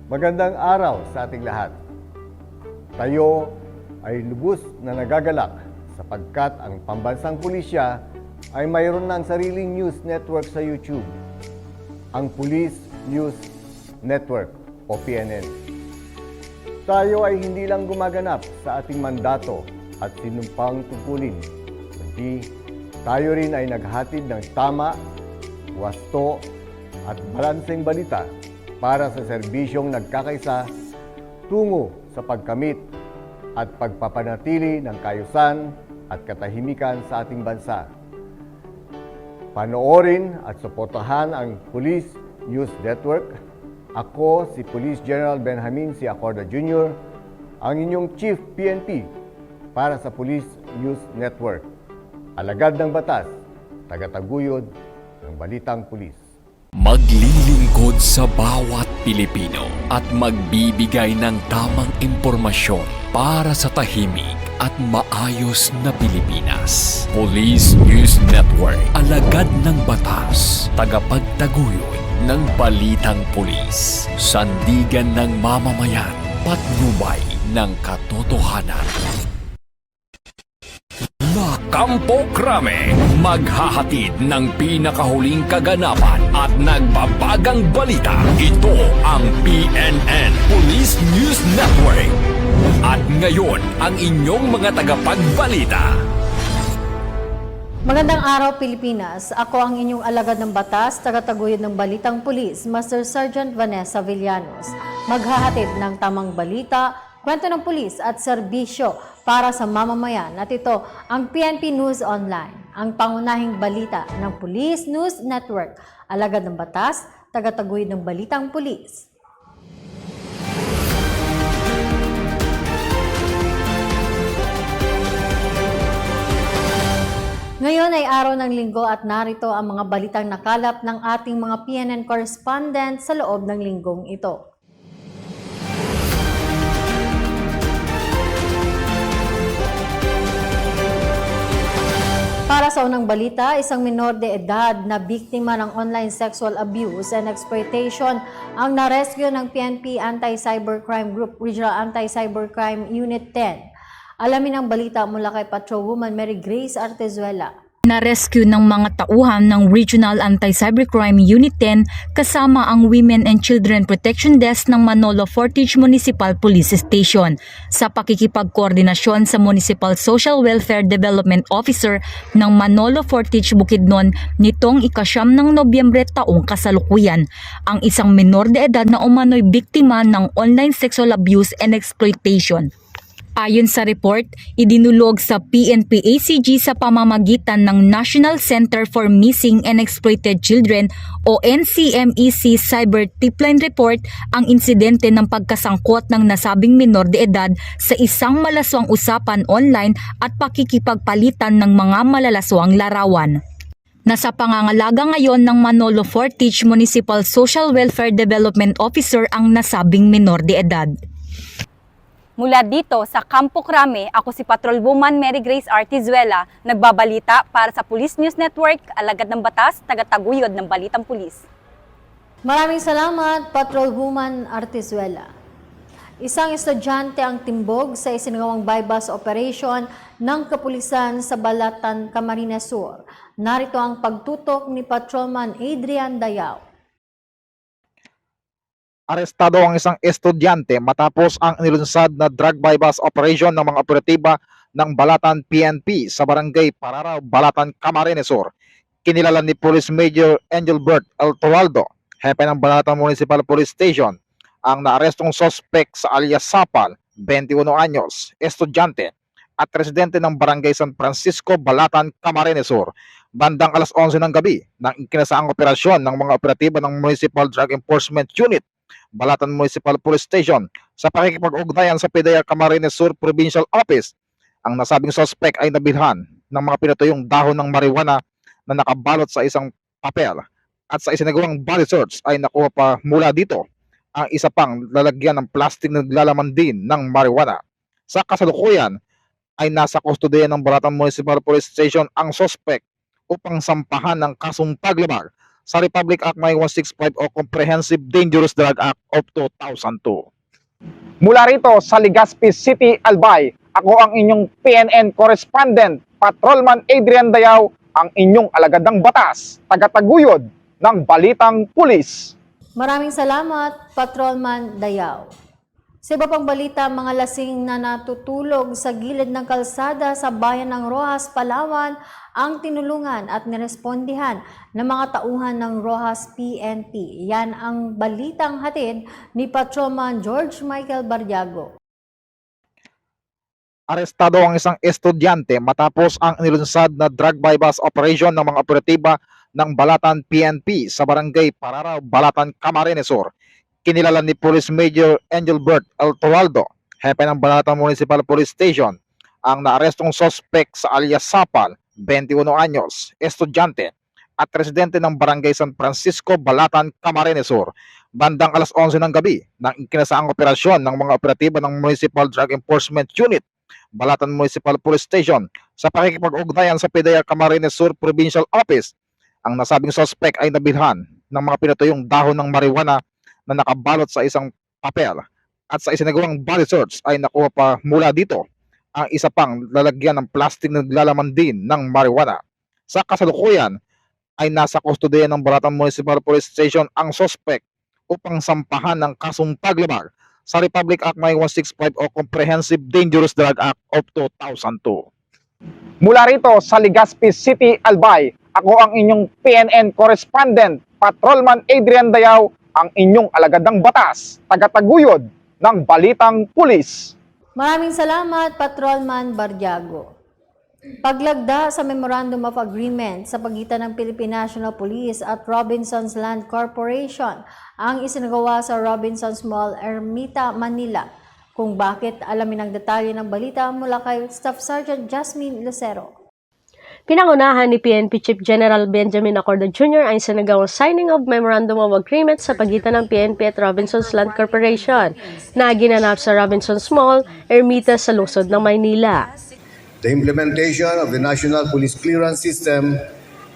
Magandang araw sa ating lahat. Tayo ay lubos na nagagalak sapagkat ang pambansang pulisya ay mayroon ng sariling news network sa YouTube, ang Police News Network o PNN. Tayo ay hindi lang gumaganap sa ating mandato at sinumpang tungkulin, kundi tayo rin ay naghatid ng tama, wasto at balanseng balita para sa serbisyong nagkakaisa tungo sa pagkamit at pagpapanatili ng kaayusan at katahimikan sa ating bansa. Panoorin at suportahan ang Police News Network. Ako si Police General Benjamin C. Acorda Jr., ang inyong Chief PNP para sa Police News Network. Alagad ng batas, tagataguyod ng balitang pulis. Maglilingkod sa bawat Pilipino at magbibigay ng tamang impormasyon para sa tahimik at maayos na Pilipinas. Police News Network, alagad ng batas, tagapagtaguyod ng balitang pulis, sandigan ng mamamayan, patnubay ng katotohanan. Kampo Krame, maghahatid ng pinakahuling kaganapan at nagbabagang balita. Ito ang PNN Police News Network. At ngayon, ang inyong mga tagapagbalita. Magandang araw Pilipinas. Ako ang inyong alagad ng batas, tagataguyod ng balitang pulis, Master Sergeant Vanessa Villanos. Maghahatid ng tamang balita, kwento ng pulis at serbisyo para sa mamamayan. At ito ang PNP News Online, ang pangunahing balita ng Police News Network. Alagad ng batas, tagataguyod ng balitang pulis. Ngayon ay araw ng linggo at narito ang mga balitang nakalap ng ating mga PNN correspondent sa loob ng linggong ito. Para sa unang balita, isang minor de edad na biktima ng online sexual abuse and exploitation ang narescue ng PNP Anti-Cybercrime Group Regional Anti-Cybercrime Unit 10. Alamin ang balita mula kay Patrolwoman Mary Grace Artezuela. Na-rescue ng mga tauhan ng Regional Anti-Cybercrime Unit 10 kasama ang Women and Children Protection Desk ng Manolo Fortich Municipal Police Station sa pakikipagkoordinasyon sa Municipal Social Welfare Development Officer ng Manolo Fortich Bukidnon nitong ika-9 ng Nobyembre taong kasalukuyan. Ang isang minor de edad na umano'y biktima ng online sexual abuse and exploitation. Ayon sa report, idinulog sa PNP ACG sa pamamagitan ng National Center for Missing and Exploited Children o NCMEC Cyber Tipline Report ang insidente ng pagkasangkot ng nasabing minor de edad sa isang malaswang usapan online at pakikipagpalitan ng mga malalaswang larawan. Nasa pangangalaga ngayon ng Manolo Fortich Municipal Social Welfare Development Officer ang nasabing minor de edad. Mula dito sa Kampo Krame, ako si Patrolwoman Mary Grace Artezuela, nagbabalita para sa Police News Network, alagad ng batas, tagataguyod ng balitang pulis. Maraming salamat, Patrolwoman Artezuela. Isang estudyante ang timbog sa isinagawang bypass operation ng kapulisan sa Balatan, Camarines Sur. Narito ang pagtutok ni Patrolman Adrian Dayaw. Arestado ang isang estudyante matapos ang inilunsad na drug bypass operation ng mga operatiba ng Balatan PNP sa barangay Pararaw, Balatan, Camarines Sur. Kinilala ni Police Major Engelbert L. Toraldo, hepe ng Balatan Municipal Police Station, ang naarestong suspect sa alias Sapal, 21 anyos, estudyante at residente ng barangay San Francisco, Balatan, Camarines Sur. Bandang alas 11 ng gabi nang ikinasaang operasyon ng mga operatiba ng Municipal Drug Enforcement Unit Balatan Municipal Police Station sa pakikipag-ugnayan sa PDEA Camarines Sur Provincial Office. Ang nasabing suspect ay nabilhan ng mga pinatuyong dahon ng marijuana na nakabalot sa isang papel at sa isinagawang body search ay nakuha pa mula dito ang isa pang lalagyan ng plastic na naglalaman din ng marijuana. Sa kasalukuyan ay nasa kustodiya ng Balatan Municipal Police Station ang suspect upang sampahan ng kasong paglabag sa Republic Act 9165 o Comprehensive Dangerous Drug Act of 2002. Mula rito sa Legazpi City, Albay, ako ang inyong PNN correspondent, Patrolman Adrian Dayaw, ang inyong alagad ng batas, tagataguyod ng Balitang Pulis. Maraming salamat, Patrolman Dayaw. Sa iba pang balita, mga lasing na natutulog sa gilid ng kalsada sa bayan ng Roxas, Palawan ang tinulungan at nirespondihan ng mga tauhan ng Roxas PNP. Yan ang balitang hatid ni Patrolman George Michael Bardiago. Arestado ang isang estudyante matapos ang nilunsad na drug bypass operation ng mga operatiba ng Balatan PNP sa barangay Pararaw, Balatan, Camarines Sur. Kinilala ni Police Major Engelbert L. Toraldo, hepe ng Balatan Municipal Police Station, ang naarestong sospek sa alias Sapal, 21 anyos, estudyante at residente ng Barangay San Francisco, Balatan, Camarines Sur. Bandang alas 11 ng gabi nang ikinasaang operasyon ng mga operatiba ng Municipal Drug Enforcement Unit, Balatan Municipal Police Station, sa pakikipag-ugnayan sa PDEA Camarines Sur Provincial Office. Ang nasabing sospek ay nabilhan ng mga pinatuyong dahon ng marijuana na nakabalot sa isang papel, at sa isinagawang body search ay nakuha pa mula dito ang isa pang lalagyan ng plastic na naglalaman din ng marijuana. Sa kasalukuyan ay nasa kustodiya ng Balatan Municipal Police Station ang sospek upang sampahan ng kasong paglabag sa Republic Act 9165 o Comprehensive Dangerous Drug Act of 2002. Mula rito sa Legazpi City, Albay, ako ang inyong PNN correspondent, Patrolman Adrian Dayaw, ang inyong alagad ng batas, tagataguyod ng Balitang Pulis. Maraming salamat, Patrolman Bardiago. Paglagda sa Memorandum of Agreement sa pagitan ng Philippine National Police at Robinsons Land Corporation ang isinagawa sa Robinsons Mall, Ermita, Manila. Kung bakit, alamin ang detalye ng balita mula kay Staff Sergeant Jasmine Lucero. Pinangunahan ni PNP Chief General Benjamin Acorda Jr. ang isinagawang signing of Memorandum of Agreement sa pagitan ng PNP at Robinsons Land Corporation na ginanap sa Robinsons Mall, Ermita sa lungsod ng Maynila. The implementation of the National Police Clearance System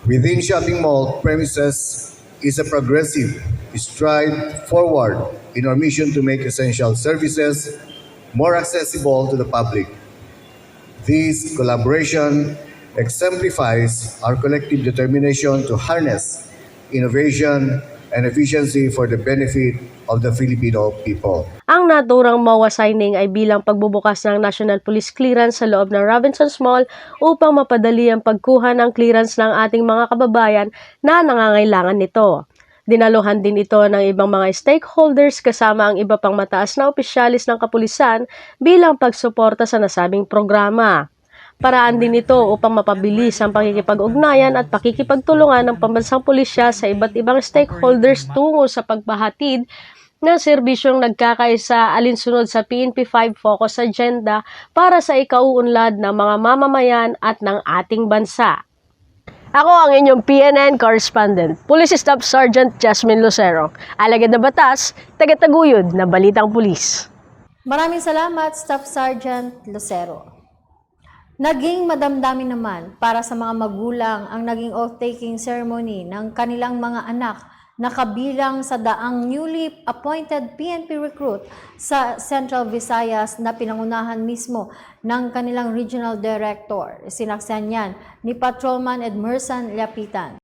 within shopping mall premises is a progressive stride forward in our mission to make essential services more accessible to the public. This collaboration exemplifies our collective determination to harness innovation and efficiency for the benefit of the Filipino people. Ang naturang MOA signing ay bilang pagbubukas ng National Police Clearance sa loob ng Robinsons Mall upang mapadali ang pagkuha ng clearance ng ating mga kababayan na nangangailangan nito. Dinaluhan din ito ng ibang mga stakeholders kasama ang iba pang mataas na opisyalis ng kapulisan bilang pagsuporta sa nasabing programa. Paraan din ito upang mapabilis ang pakikipag-ugnayan at pakikipagtulungan ng pambansang pulisya sa iba't ibang stakeholders tungo sa pagpahatid ng serbisyong nagkakaisa alinsunod sa PNP 5 Focus Agenda para sa ikauunlad ng mga mamamayan at ng ating bansa. Ako ang inyong PNN correspondent, Police Staff Sergeant Jasmine Lucero, alagad na batas, tagataguyod ng Balitang Pulis. Maraming salamat, Staff Sergeant Lucero. Naging madamdamin naman para sa mga magulang ang naging oath-taking ceremony ng kanilang mga anak na kabilang sa daang newly appointed PNP recruit sa Central Visayas na pinangunahan mismo ng kanilang regional director. Sinaksan yan ni Patrolman Edmerson Lapitan.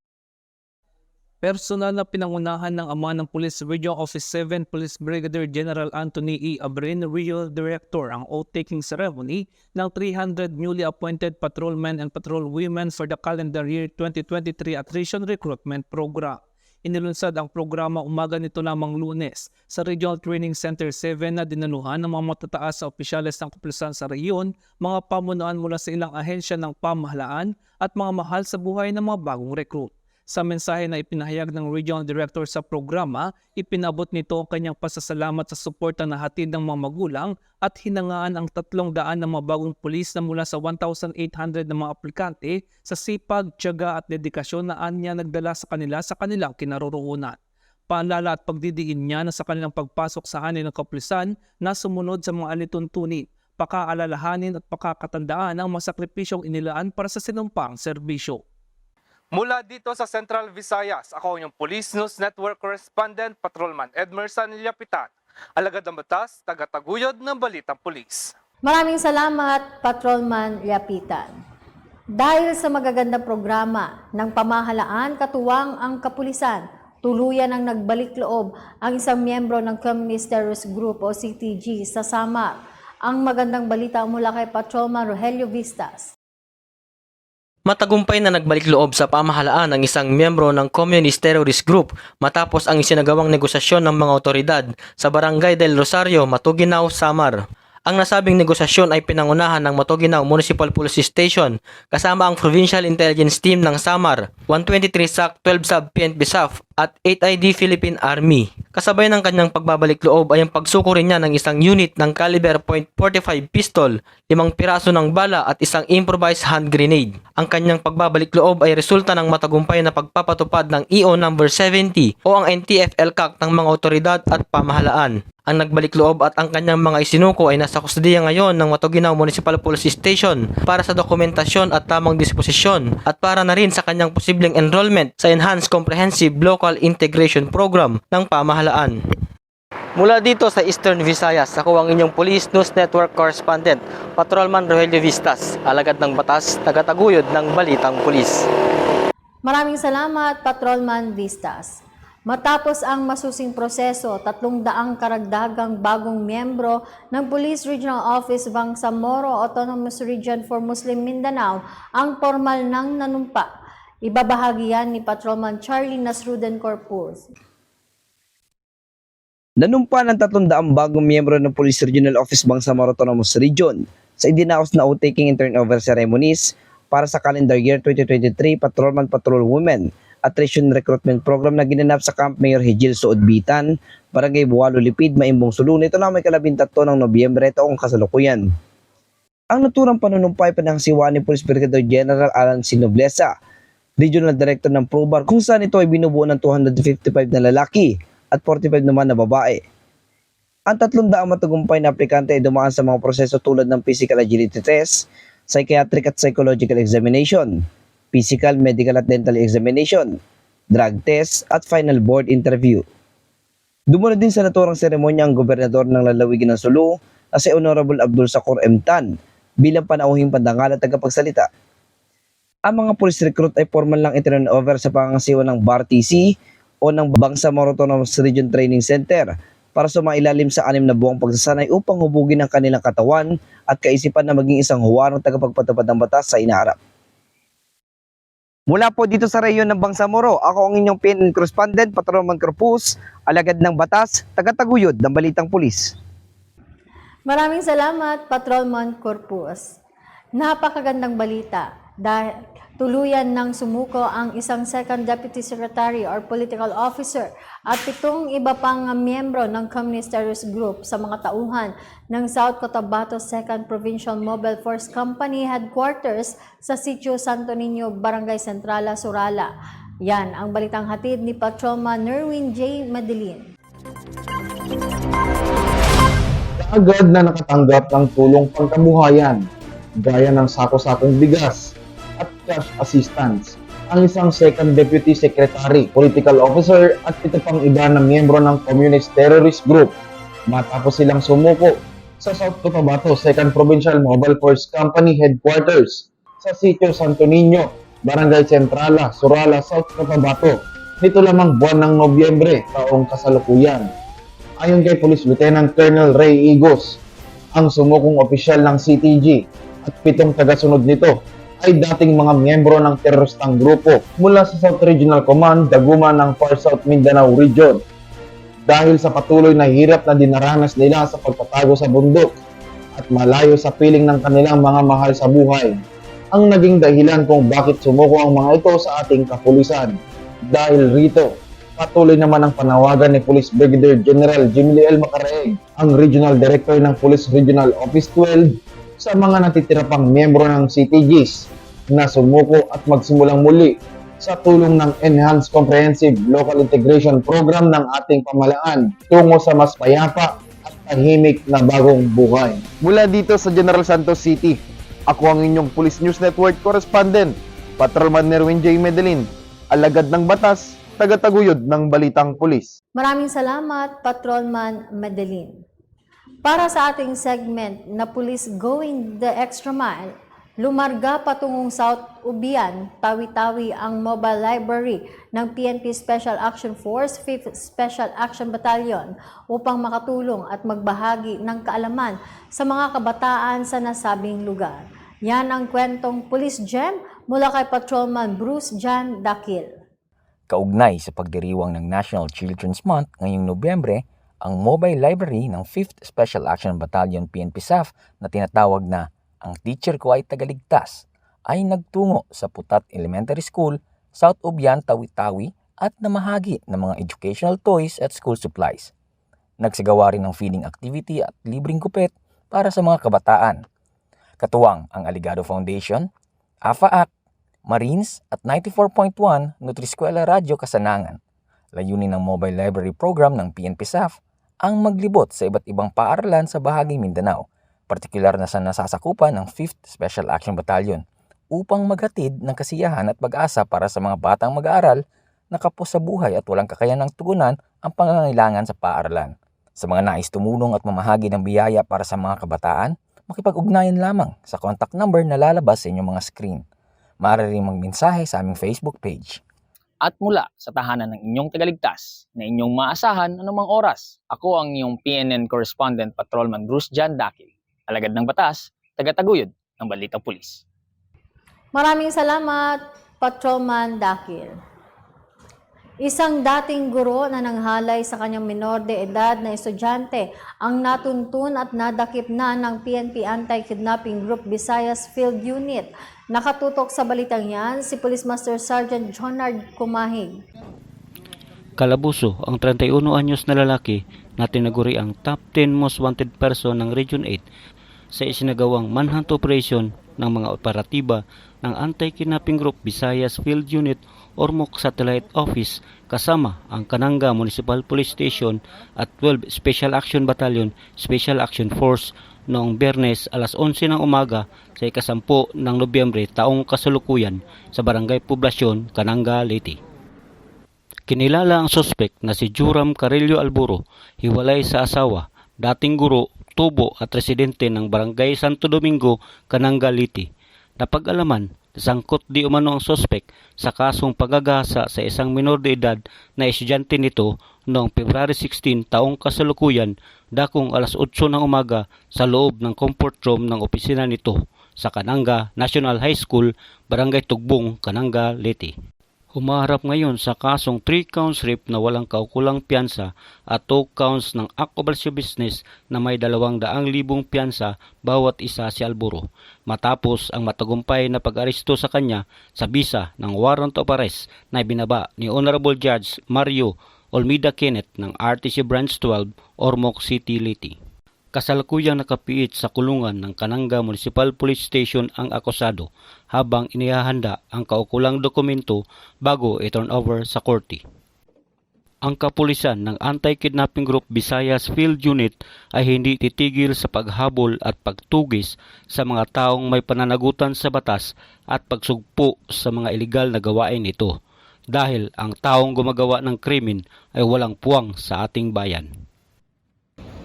Personal na pinangunahan ng ama ng Police Region Office 7 Police Brigadier General Anthony E. Abrin, Regional Director, ang oath-taking ceremony ng 300 newly appointed patrolmen and patrolwomen for the calendar year 2023 Attrition Recruitment Program. Inilunsad ang programa umaga nito lamang Lunes sa Regional Training Center 7 na dinaluhan ng mga matataas sa opisyales ng kapulisan sa rehiyon, mga pamunuan mula sa ilang ahensya ng pamahalaan at mga mahal sa buhay ng mga bagong recruit. Sa mensahe na ipinahayag ng Regional Director sa programa, ipinabot nito ang kanyang pasasalamat sa suporta na hatid ng mga magulang at hinangaan ang 300 na mga bagong pulis na mula sa 1,800 na mga aplikante sa sipag, tiyaga at dedikasyon na anya nagdala sa kanilang kinaroroonan. Paalala at pagdidiin niya na sa kanilang pagpasok sa hanay ng kapulisan na sumunod sa mga alituntunin, pakaalalahanin at pakakatandaan ang mga sakripisyong inilaan para sa sinumpang serbisyo. Mula dito sa Central Visayas, ako ang inyong Police News Network Correspondent, Patrolman Edmerson Liapitan. Alagad ng batas, tagataguyod ng Balitang Pulis. Maraming salamat, Patrolman Liapitan. Dahil sa magagandang programa ng pamahalaan katuwang ang kapulisan, tuluyan ang nagbalik loob ang isang miyembro ng Communist Terrorist Group o CTG sa Samar. Ang magandang balita mula kay Patrolman Rogelio Vistas. Matagumpay na nagbalik loob sa pamahalaan ang isang miyembro ng Communist Terrorist Group matapos ang isinagawang negosasyon ng mga otoridad sa Barangay del Rosario, Matuguinao, Samar. Ang nasabing negosasyon ay pinangunahan ng Matuguinao Municipal Police Station kasama ang Provincial Intelligence Team ng Samar, 123 SAC 12 Sub PNP SAF at 8ID Philippine Army. Kasabay ng kanyang pagbabalik loob ay ang pagsuko rin niya ng isang unit ng caliber .45 pistol, 5 piraso ng bala at isang improvised hand grenade. Ang kanyang pagbabalik loob ay resulta ng matagumpay na pagpapatupad ng EO number 70 o ang NTF-ELCAC ng mga otoridad at pamahalaan. Ang nagbalik loob at ang kanyang mga isinuko ay nasa kustudiya ngayon ng Matuguinao Municipal Police Station para sa dokumentasyon at tamang disposisyon at para na rin sa kanyang posibleng enrollment sa Enhanced Comprehensive Local Integration Program ng pamahalaan. Mula dito sa Eastern Visayas, ako ang inyong Police News Network Correspondent, Patrolman Rogelio Vistas, alagad ng batas, tagataguyod ng Balitang Pulis. Maraming salamat, Patrolman Vistas. Matapos ang masusing proseso, 300 karagdagang bagong miyembro ng Police Regional Office Bangsamoro Autonomous Region for Muslim Mindanao ang formal nang nanumpa. Ibabahagi yan ni Patrolman Charlie Nasruden Corpus. Nanumpa ng 300 bagong miyembro ng Police Regional Office Bangsamoro Autonomous Region sa idinaos na outtaking and turnover ceremonies para sa calendar year 2023 Patrolman Patrolwomen Attrition Recruitment Program na ginanap sa Camp Mayor Higil Suodbitan, Barangay Bualo Lipid, Maimbong Sulong. Ito na may 13 ng Nobyembre taong kasalukuyan. Ang naturang panunumpa ay pinangasiwaan ni Police Brigadier General Alan C. Nobleza, Regional Director ng PROBAR, kung saan ito ay binubuo ng 255 na lalaki at 45 naman na babae. Ang 300 matagumpay na aplikante ay dumaan sa mga proseso tulad ng physical agility test, psychiatric at psychological examination, physical, medical at dental examination, drug test at final board interview. Dumunod din sa naturang seremonya ang gobernador ng lalawigan ng Sulu na si Honorable Abdul Sakur M. Tan bilang panauhing pandangal at tagapagsalita. Ang mga police recruit ay formal lang itinurnover sa pangangasiwa ng BARTC o ng Bangsamoro Autonomous Region Training Center para sumailalim sa 6 na buwang pagsasanay upang hubugin ang kanilang katawan at kaisipan na maging isang huwarang tagapagpatupad ng batas sa inaharap. Mula po dito sa rehiyon ng Bangsamoro, ako ang inyong PNN Correspondent, Patrolman Corpus, alagad ng batas, tagataguyod ng Balitang Pulis. Maraming salamat, Patrolman Corpus. Napakagandang balita dahil tuluyan ng sumuko ang isang Second Deputy Secretary or Political Officer at 7 iba pang miyembro ng Communist Terrorist Group sa mga tauhan ng South Cotabato 2nd Provincial Mobile Force Company Headquarters sa Sitio Santo Niño, Barangay Centrala, Surala. Yan ang balitang hatid ni Patrolman Nerwin J. Madeline. Agad na nakatanggap ng tulong pangkabuhayan gaya ng sako-sakong bigas at cash assistance ang isang Second Deputy Secretary, Political Officer at ito pang iba na miyembro ng Communist Terrorist Group matapos silang sumuko sa South Cotabato 2nd Provincial Mobile Force Company Headquarters sa Sitio Santo Niño, Barangay Centrala, Surala, South Cotabato nito lamang buwan ng Nobyembre taong kasalukuyan. Ayon kay Police Lieutenant Colonel Ray Igos, ang sumukong opisyal ng CTG at 7 tagasunod nito ay dating mga miyembro ng teroristang grupo mula sa South Regional Command, Daguman ng Far South Mindanao Region. Dahil sa patuloy na hirap na dinaranas nila sa pagtatago sa bundok at malayo sa piling ng kanilang mga mahal sa buhay, ang naging dahilan kung bakit sumuko ang mga ito sa ating kapulisan. Dahil rito, patuloy naman ang panawagan ni Police Brigadier General Jimmy L. Macaraeg, ang Regional Director ng Police Regional Office 12, sa mga natitira pang miyembro ng CTGs na sumuko at magsimulang muli sa tulong ng Enhanced Comprehensive Local Integration Program ng ating pamahalaan tungo sa mas payapa at tahimik na bagong buhay. Mula dito sa General Santos City, ako ang inyong Police News Network Correspondent, Patrolman Nerwin J. Medellin, alagad ng batas, tagataguyod ng balitang pulis. Maraming salamat, Patrolman Medellin. Para sa ating segment na Police Going the Extra Mile, lumarga patungong South Ubian, Tawi-Tawi ang mobile library ng PNP Special Action Force 5th Special Action Battalion upang makatulong at magbahagi ng kaalaman sa mga kabataan sa nasabing lugar. Yan ang kwentong Police Gem mula kay Patrolman Bruce Jan Dakil. Kaugnay sa pagdiriwang ng National Children's Month ngayong Nobyembre, ang mobile library ng 5th Special Action Battalion PNP SAF na tinatawag na Ang Teacher Ko Ay Tagaligtas ay nagtungo sa Putat Elementary School, South Ubian, Tawi-Tawi at namahagi ng mga educational toys at school supplies. Nagsagawa rin ng feeding activity at libreng gupit para sa mga kabataan. Katuwang ang Aligado Foundation, AFAAC, Marines at 94.1 Nutriskwela Radyo Kasanangan. Layunin ng mobile library program ng PNP SAF ang maglibot sa iba't ibang paaralan sa bahaging Mindanao, partikular na sa nasasakupan ng 5th Special Action Battalion, upang maghatid ng kasiyahan at pag-asa para sa mga batang mag-aaral na kapos sa buhay at walang kakayanang tugunan ang pangangailangan sa paaralan. Sa mga nais tumulong at mamahagi ng biyaya para sa mga kabataan, makipag-ugnayan lamang sa contact number na lalabas sa inyong mga screen. Maaari ring magmensahe sa aming Facebook page. At mula sa tahanan ng inyong tagaligtas na inyong maasahan anumang oras, ako ang inyong PNN Correspondent Patrolman Bruce Jan Dakil, alagad ng batas, tagataguyod ng Balitang Pulis. Maraming salamat, Patrolman Dakil. Isang dating guro na nanghalay sa kanyang minor de edad na estudyante ang natuntun at nadakip na ng PNP Anti-Kidnapping Group Visayas Field Unit. Nakatutok sa balitang yan si Police Master Sergeant Jonard Kumahig. Calabuso, ang 31 anyos na lalaki na tinaguri ang top 10 most wanted person ng Region 8 sa isinagawang manhunt operation ng mga operatiba ng Anti-Kidnapping Group Visayas Field Unit Ormoc Satellite Office kasama ang Kananga Municipal Police Station at 12 Special Action Battalion Special Action Force noong Biyernes alas 11 ng umaga sa ika-10 ng Nobyembre taong kasalukuyan sa Barangay Poblasyon, Kananga, Leyte. Kinilala ang suspect na si Juram Carillo Alburo, hiwalay sa asawa, dating guro, tubo at residente ng Barangay Santo Domingo, Kananga, Leyte. Napag-alaman, sangkot di umano ang suspect sa kasong pagagasa sa isang minor de edad na estudyante nito noong February 16 taong kasalukuyan dakong alas 8 ng umaga sa loob ng comfort room ng opisina nito sa Kananga National High School, Barangay Tugbong, Kananga, Leyte. Humaharap ngayon sa kasong 3 counts rape na walang kaukulang piyansa at 2 counts ng act of lascivious business na may 200,000 piyansa bawat isa si Alburo, matapos ang matagumpay na pag-aresto sa kanya sa bisa ng warrant of arrest na ibinaba ni Honorable Judge Mario Olmida Kenneth ng RTC Branch 12, Ormoc City, Leyte. Kasalukuyang nakapiit sa kulungan ng Kananga Municipal Police Station ang akusado habang inihahanda ang kaukulang dokumento bago i-turn over sa korte. Ang kapulisan ng Anti-Kidnapping Group Visayas Field Unit ay hindi titigil sa paghabol at pagtugis sa mga taong may pananagutan sa batas at pagsugpo sa mga ilegal na gawain ito dahil ang taong gumagawa ng krimen ay walang puwang sa ating bayan.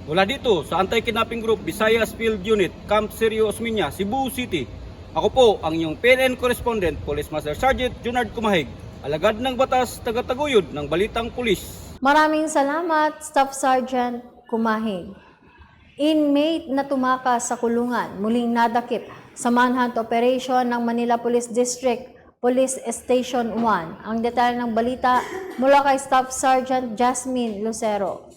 Mula dito sa Anti-Kidnapping Group Visayas Field Unit, Camp Sirio Osmeña, Cebu City, ako po ang inyong PNN Correspondent, Police Master Sergeant Jonard Kumahig, alagad ng batas, tagataguyod ng Balitang Pulis. Maraming salamat, Staff Sergeant Kumahig. Inmate na tumakas sa kulungan, muling nadakip sa manhunt operation ng Manila Police District Police Station 1. Ang detalye ng balita mula kay Staff Sergeant Jasmine Lucero.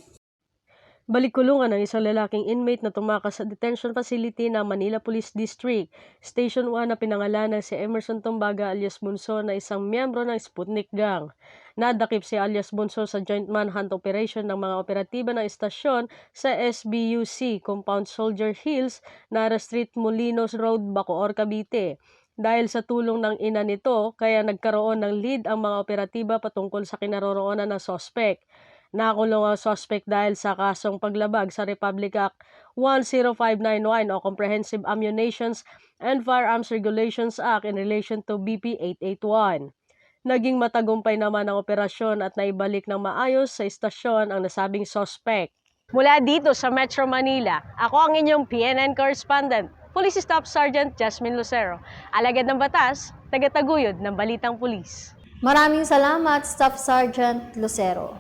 Balik-kulungan ng isang lalaking inmate na tumakas sa detention facility ng Manila Police District, Station 1 na pinangalanan si Emerson Tumbaga alias Bunso na isang miyembro ng Sputnik Gang. Nadakip si alias Bunso sa joint manhunt operation ng mga operatiba ng istasyon sa SBUC, Compound Soldier Hills, Nara Street, Molinos Road, Bacoor, Cavite. Dahil sa tulong ng ina nito, kaya nagkaroon ng lead ang mga operatiba patungkol sa kinaroroonan ng sospek. Nakulong ang suspect dahil sa kasong paglabag sa Republic Act 10591 o Comprehensive Ammunitions and Firearms Regulations Act in relation to BP 881. Naging matagumpay naman ang operasyon at naibalik ng maayos sa istasyon ang nasabing suspect. Mula dito sa Metro Manila, ako ang inyong PNN correspondent, Police Staff Sergeant Jasmine Lucero, alagad ng batas, tagataguyod ng Balitang Pulis. Maraming salamat, Staff Sergeant Lucero.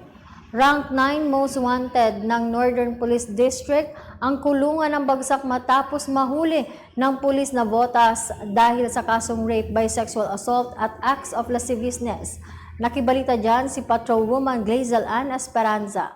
Rank 9 Most Wanted ng Northern Police District ang kulungan ng bagsak matapos mahuli ng pulis na botas dahil sa kasong rape by sexual assault at acts of lasciviousness. Nakibalita dyan si Patrolwoman Glazel Ann Esperanza.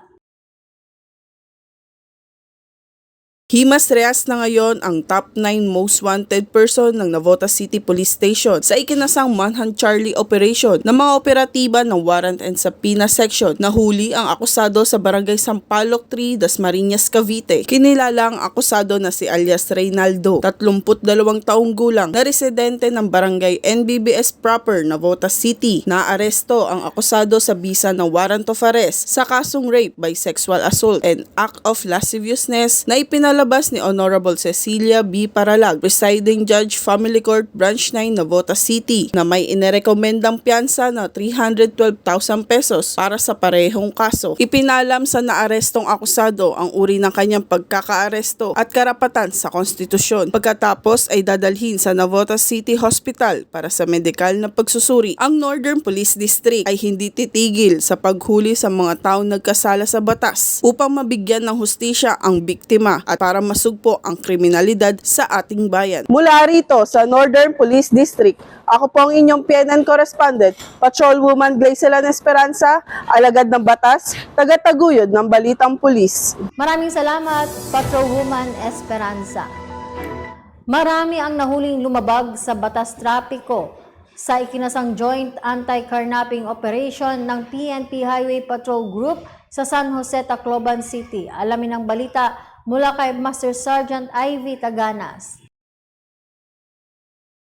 Himas Reyes na ngayon ang top 9 most wanted person ng Navotas City Police Station sa ikinasang Manhunt Charlie Operation ng mga operatiba ng Warrant and Subpoena Section. Nahuli ang akusado sa Barangay Sampaloc 3, Dasmariñas, Cavite. Kinilala ang akusado na si alias Reynaldo, 32 taong gulang, na residente ng Barangay NBBS proper, Navotas City. Naaresto ang akusado sa bisa ng warrant of arrest sa kasong rape by sexual assault and act of lasciviousness na ipinalabas ni Honorable Cecilia B. Paralag, Presiding Judge, Family Court, Branch 9, Navotas City, na may inirekomendang piyansa na 312,000 pesos para sa parehong kaso. Ipinalam sa naarestong akusado ang uri ng kanyang pagkakaaresto at karapatan sa konstitusyon. Pagkatapos ay dadalhin sa Navotas City Hospital para sa medikal na pagsusuri. Ang Northern Police District ay hindi titigil sa paghuli sa mga taong nagkasala sa batas upang mabigyan ng hustisya ang biktima at para masugpo ang kriminalidad sa ating bayan. Mula rito sa Northern Police District, ako po ang inyong PNN correspondent, Patrolwoman Glazel Ann Esperanza, alagad ng batas, tagataguyod ng Balitang Pulis. Maraming salamat, Patrolwoman Esperanza. Marami ang nahuling lumabag sa batas trapiko sa ikinasang joint anti-carnapping operation ng PNP Highway Patrol Group sa San Jose, Tacloban City. Alamin ang balita mula kay Master Sergeant Ivy Taganas.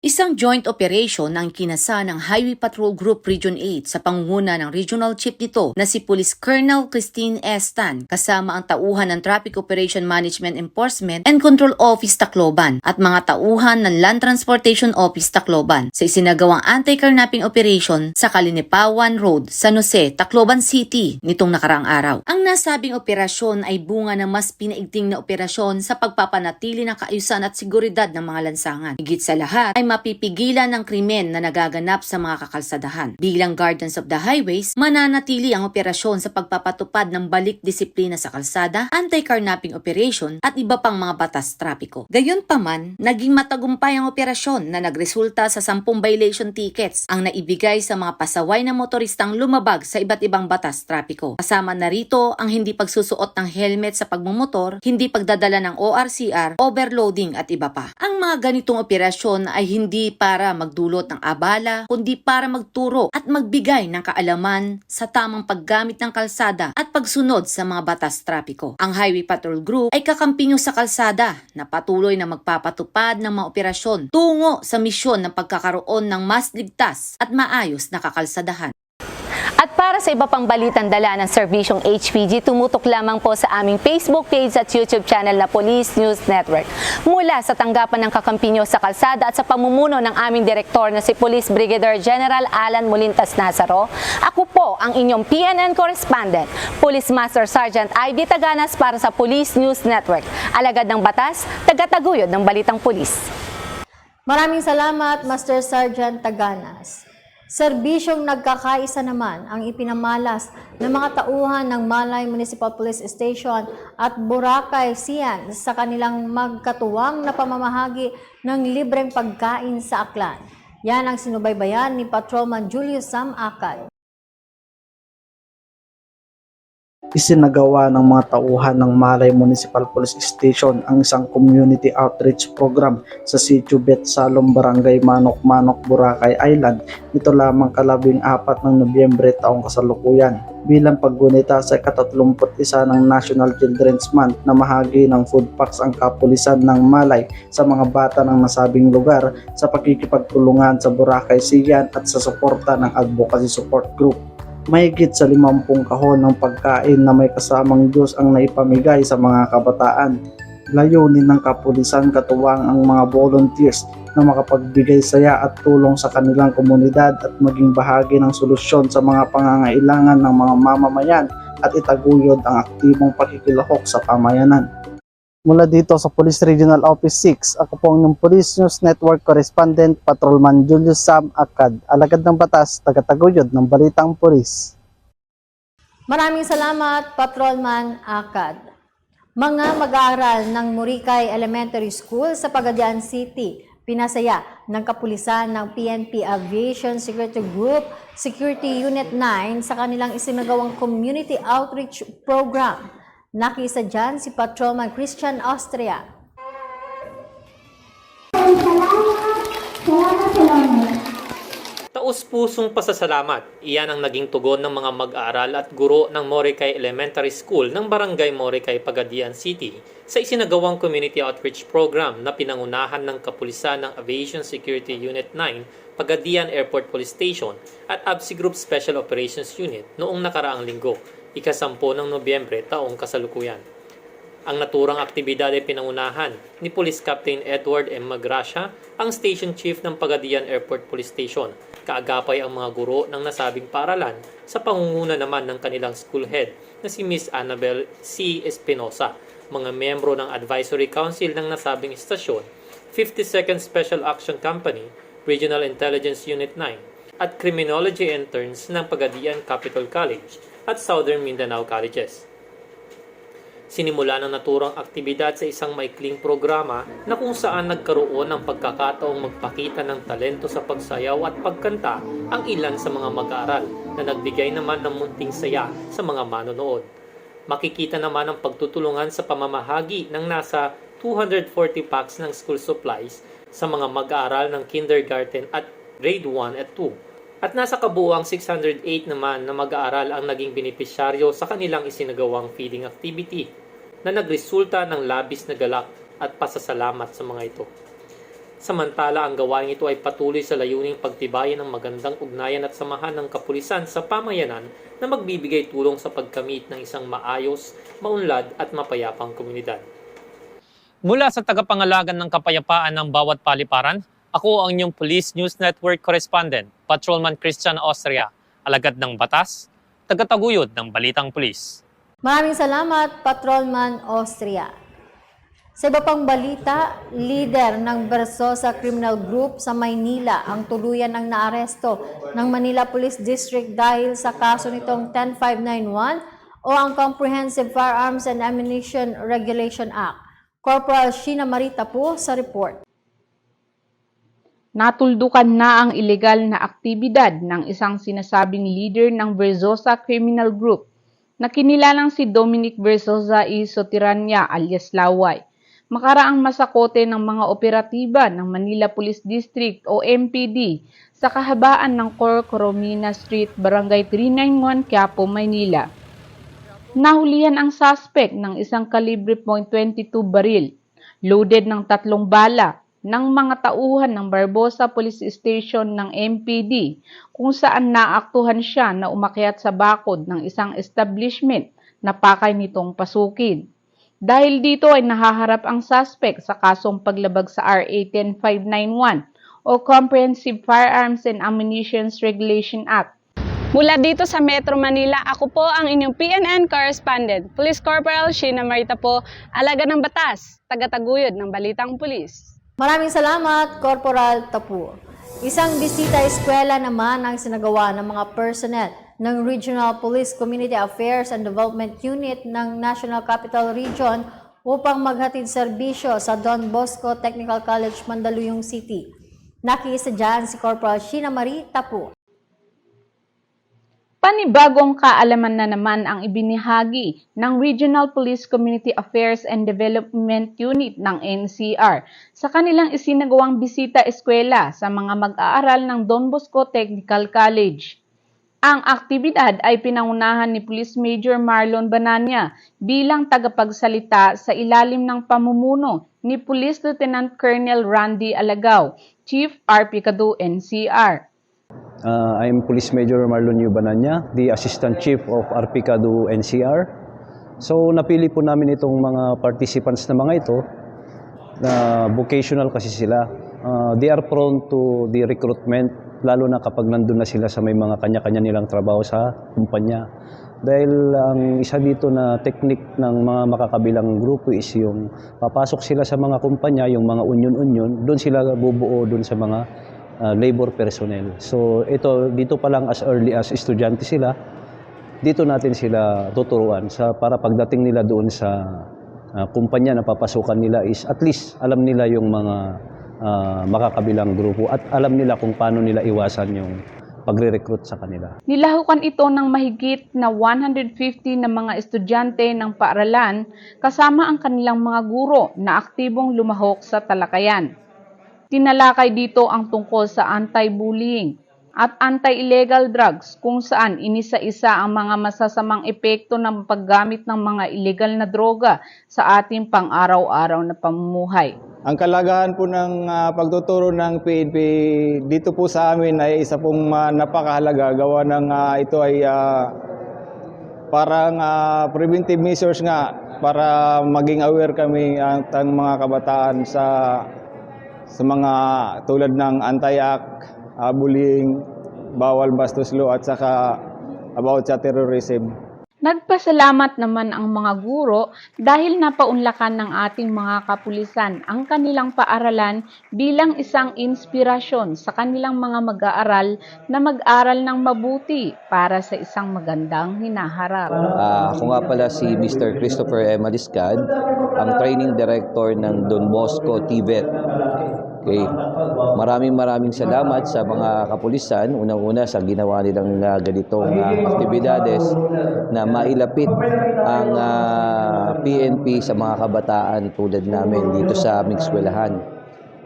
Isang joint operation ang kinasa ng Highway Patrol Group Region 8 sa pangunguna ng Regional Chief nito na si Police Colonel Christine S. Tan kasama ang tauhan ng Traffic Operation Management Enforcement and Control Office Tacloban at mga tauhan ng Land Transportation Office Tacloban sa isinagawang anti-carnapping operation sa Kalinipawan Road, San Jose, Tacloban City nitong nakaraang araw. Ang nasabing operasyon ay bunga ng mas pinaigting na operasyon sa pagpapanatili ng kaayusan at seguridad ng mga lansangan. Higit sa lahat ay mapipigilan ng krimen na nagaganap sa mga kakalsadahan. Bilang Guardians of the Highways, mananatili ang operasyon sa pagpapatupad ng balik disiplina sa kalsada, anti-carnapping operation at iba pang mga batas trapiko. Gayunpaman, naging matagumpay ang operasyon na nagresulta sa 10 violation tickets ang naibigay sa mga pasaway na motoristang lumabag sa iba't ibang batas trapiko. Kasama na rito ang hindi pagsusuot ng helmet sa pagmumotor, hindi pagdadala ng ORCR, overloading at iba pa. Ang mga ganitong operasyon ay hindi para magdulot ng abala, kundi para magturo at magbigay ng kaalaman sa tamang paggamit ng kalsada at pagsunod sa mga batas trapiko. Ang Highway Patrol Group ay kakampinyo sa kalsada na patuloy na magpapatupad ng mga operasyon tungo sa misyon ng pagkakaroon ng mas ligtas at maayos na kakalsadahan. At para sa iba pang balitang dala ng serbisyong HPG, tumutok lamang po sa aming Facebook page at YouTube channel na Police News Network. Mula sa tanggapan ng kakampinyo sa kalsada at sa pamumuno ng aming direktor na si Police Brigadier General Alan Molintas Nazaro, ako po ang inyong PNN correspondent, Police Master Sergeant Ivy Taganas para sa Police News Network. Alagad ng batas, tagataguyod ng Balitang Pulis. Maraming salamat, Master Sergeant Taganas. Serbisyong nagkakaisa naman ang ipinamalas ng mga tauhan ng Malay Municipal Police Station at Boracay Sian sa kanilang magkatuwang na pamamahagi ng libreng pagkain sa Aklan. Yan ang sinubaybayan ni Patrolman Julius Sam Akal. Isinagawa ng mga tauhan ng Malay Municipal Police Station ang isang community outreach program sa Sitio Betsalom, Barangay Manok-Manok, Boracay Island nito lamang ka-14 ng Nobyembre taong kasalukuyan bilang paggunita sa ika-31 ng National Children's Month na mahagi ng food packs ang kapulisan ng Malay sa mga bata ng nasabing lugar sa pakikipagtulungan sa Boracay Sian at sa suporta ng Advocacy Support Group. Mahigit sa 50 kahon ng pagkain na may kasamang Diyos ang naipamigay sa mga kabataan. Layunin ng kapulisan katuwang ang mga volunteers na makapagbigay saya at tulong sa kanilang komunidad at maging bahagi ng solusyon sa mga pangangailangan ng mga mamamayan at itaguyod ang aktibong pakikilahok sa pamayanan. Mula dito sa Police Regional Office 6, ako po ang inyong Police News Network Correspondent Patrolman Julius Sam Akad, alagad ng batas, tagataguyod ng Balitang Pulis. Maraming salamat, Patrolman Akad. Mga mag-aaral ng Muricay Elementary School sa Pagadian City, pinasaya ng kapulisan ng PNP Aviation Security Group Security Unit 9 sa kanilang isinagawang Community Outreach Program. Nakisa dyan si Patrolman Christian Austria. Taus-pusong pasasalamat. Iyan ang naging tugon ng mga mag-aaral at guro ng Muricay Elementary School ng Barangay Muricay, Pagadian City sa isinagawang Community Outreach Program na pinangunahan ng Kapulisan ng Aviation Security Unit 9, Pagadian Airport Police Station at ABSI Group Special Operations Unit noong nakaraang linggo, ika-10 ng Nobyembre taong kasalukuyan. Ang naturang aktibidad ay pinangunahan ni Police Captain Edward M. Magracia, ang Station Chief ng Pagadian Airport Police Station. Kaagapay ang mga guro ng nasabing paaralan sa pangunguna naman ng kanilang school head na si Miss Annabel C. Espinosa, mga miyembro ng Advisory Council ng nasabing istasyon, 52nd Special Action Company, Regional Intelligence Unit 9, at Criminology interns ng Pagadian Capital College at Southern Mindanao Colleges. Sinimula ng naturang aktibidad sa isang maikling programa na kung saan nagkaroon ng pagkakataong magpakita ng talento sa pagsayaw at pagkanta ang ilan sa mga mag-aaral na nagbigay naman ng munting saya sa mga manonood. Makikita naman ang pagtutulungan sa pamamahagi ng nasa 240 packs ng school supplies sa mga mag-aaral ng kindergarten at grade 1 at 2. At nasa kabuuang 608 naman na mag-aaral ang naging benepisyaryo sa kanilang isinagawang feeding activity na nagresulta ng labis na galak at pasasalamat sa mga ito. Samantala, ang gawain ito ay patuloy sa layuning pagtibayan ng magandang ugnayan at samahan ng kapulisan sa pamayanan na magbibigay tulong sa pagkamit ng isang maayos, maunlad at mapayapang komunidad. Mula sa tagapangalagan ng kapayapaan ng bawat paliparan, ako ang inyong Police News Network Correspondent, Patrolman Christian Austria, alagad ng batas, tagataguyod ng Balitang Pulis. Maraming salamat, Patrolman Austria. Sa iba pang balita, leader ng Versosa Criminal Group sa Maynila ang tuluyan ng naaresto ng Manila Police District dahil sa kaso nitong 10591 o ang Comprehensive Firearms and Ammunition Regulation Act. Corporal Sheena Marita po sa report. Natuldukan na ang ilegal na aktibidad ng isang sinasabing leader ng Versosa Criminal Group na kinilalang si Dominic Versosa y Sotirania alias Laway. Makaraang masakote ng mga operatiba ng Manila Police District o MPD sa kahabaan ng Cor Coromina Street, Barangay 391, Quiapo, Maynila. Nahulihan ang suspect ng isang kalibre .22 baril, loaded ng 3 bala, ng mga tauhan ng Barbosa Police Station ng MPD kung saan naaktuhan siya na umakyat sa bakod ng isang establishment na pakay nitong pasukin. Dahil dito ay nahaharap ang suspect sa kasong paglabag sa RA 10591 o Comprehensive Firearms and Ammunition Regulation Act. Mula dito sa Metro Manila, ako po ang inyong PNN Correspondent, Police Corporal Sheena Marita po, alagad ng batas, tagataguyod ng Balitang Pulis. Maraming salamat, Corporal Tapu. Isang bisita eskwela naman ang sinagawa ng mga personnel ng Regional Police Community Affairs and Development Unit ng National Capital Region upang maghatid serbisyo sa Don Bosco Technical College, Mandaluyong City. Nakiisa dyan si Corporal Sheena Marita po. Panibagong kaalaman na naman ang ibinahagi ng Regional Police Community Affairs and Development Unit ng NCR sa kanilang isinagawang bisita eskwela sa mga mag-aaral ng Don Bosco Technical College. Ang aktibidad ay pinangunahan ni Police Major Marlon Bananya bilang tagapagsalita sa ilalim ng pamumuno ni Police Lieutenant Colonel Randy Alagaw, Chief RP Cadu NCR. I'm Police Major Marlon Bananya, the Assistant Chief of RPCADU NCR. So napili po namin itong mga participants na mga ito na vocational kasi sila. They are prone to the recruitment, lalo na kapag nandun na sila sa may mga kanya-kanya nilang trabaho sa kumpanya. Dahil ang isa dito na technique ng mga makakabilang grupo is yung papasok sila sa mga kumpanya, yung mga union-union, doon sila bubuo doon sa mga labor personnel. So dito pa lang as early as estudyante sila, dito natin sila tuturuan para pagdating nila doon sa kumpanya na papasukan nila is at least alam nila yung mga makakabilang grupo at alam nila kung paano nila iwasan yung pagre-recruit sa kanila. Nilahukan ito ng mahigit na 150 na mga estudyante ng paaralan kasama ang kanilang mga guro na aktibong lumahok sa talakayan. Tinalakay dito ang tungkol sa anti-bullying at anti-illegal drugs kung saan inisa-isa ang mga masasamang epekto ng paggamit ng mga illegal na droga sa ating pang-araw-araw na pamumuhay. Ang kalagahan po ng pagtuturo ng PNP dito po sa amin ay isa pong napakahalaga. Gawa ng ito ay parang preventive measures nga para maging aware kami ang mga kabataan sa mga tulad ng anti-act, bullying, bawal bastos law at saka about sa terrorism. Nagpasalamat naman ang mga guro dahil napaunlakan ng ating mga kapulisan ang kanilang paaralan bilang isang inspirasyon sa kanilang mga mag-aaral na mag-aral ng mabuti para sa isang magandang hinaharap. Ako nga pala si Mr. Christopher M. Aliscad, ang training director ng Don Bosco TVET. Okay. Maraming salamat sa mga kapulisan, unang-una sa ginawa nilang ganitong aktibidades na mailapit ang PNP sa mga kabataan tulad namin dito sa aming eskwelahan.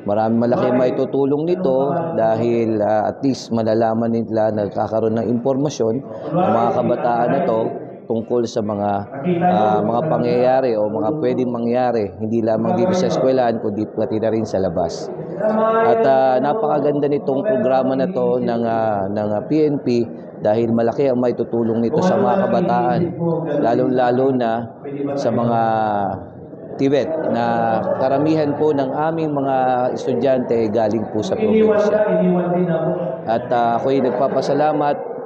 Malaki maitutulong nito dahil at least malalaman nila, nagkakaroon ng impormasyon ang mga kabataan na to tungkol sa mga pangyayari o mga pwedeng mangyari, hindi lamang dito sa eskwelahan, kundi pati na rin sa labas. At napakaganda nitong programa na to ng PNP dahil malaki ang maitutulong nito sa mga kabataan, lalong-lalo na sa mga TVET na karamihan po ng aming mga estudyante galing po sa probinsya. At ako'y nagpapasalamat